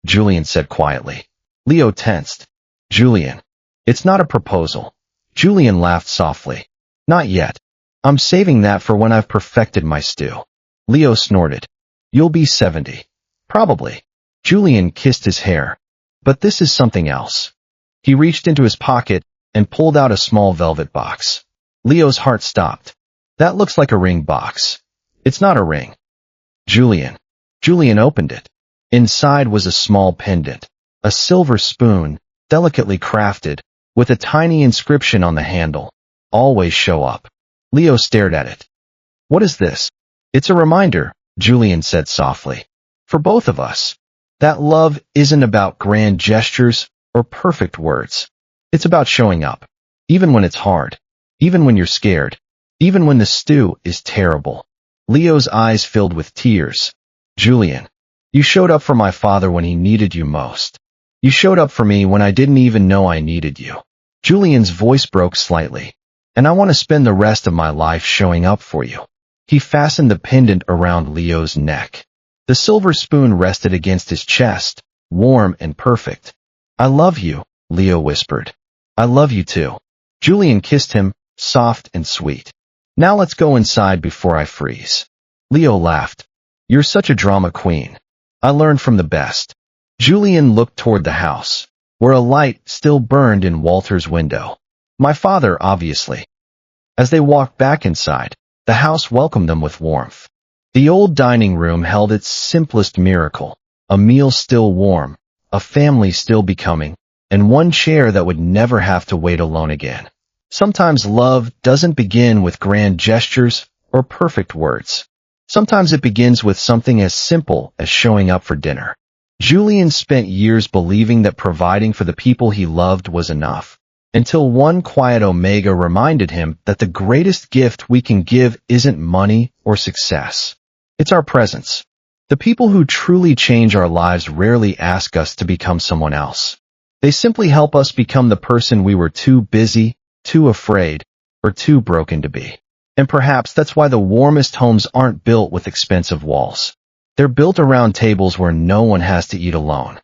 Julian said quietly. Leo tensed. Julian. It's not a proposal. Julian laughed softly. Not yet. I'm saving that for when I've perfected my stew. Leo snorted. You'll be 70. Probably. Julian kissed his hair. But this is something else. He reached into his pocket and pulled out a small velvet box. Leo's heart stopped. That looks like a ring box. It's not a ring. Julian. Julian opened it. Inside was a small pendant, a silver spoon, delicately crafted, with a tiny inscription on the handle. Always show up. Leo stared at it. What is this? It's a reminder, Julian said softly. For both of us. That love isn't about grand gestures or perfect words. It's about showing up. Even when it's hard. Even when you're scared. Even when the stew is terrible. Leo's eyes filled with tears. Julian. You showed up for my father when he needed you most. You showed up for me when I didn't even know I needed you. Julian's voice broke slightly. And I want to spend the rest of my life showing up for you. He fastened the pendant around Leo's neck. The silver spoon rested against his chest, warm and perfect. I love you, Leo whispered. I love you too. Julian kissed him, soft and sweet. Now let's go inside before I freeze. Leo laughed. You're such a drama queen. I learned from the best. Julian looked toward the house, where a light still burned in Walter's window. My father, obviously. As they walked back inside, the house welcomed them with warmth. The old dining room held its simplest miracle, a meal still warm, a family still becoming, and one chair that would never have to wait alone again. Sometimes love doesn't begin with grand gestures or perfect words. Sometimes it begins with something as simple as showing up for dinner. Julian spent years believing that providing for the people he loved was enough, until one quiet Omega reminded him that the greatest gift we can give isn't money or success. It's our presence. The people who truly change our lives rarely ask us to become someone else. They simply help us become the person we were too busy, too afraid, or too broken to be. And perhaps that's why the warmest homes aren't built with expensive walls. They're built around tables where no one has to eat alone.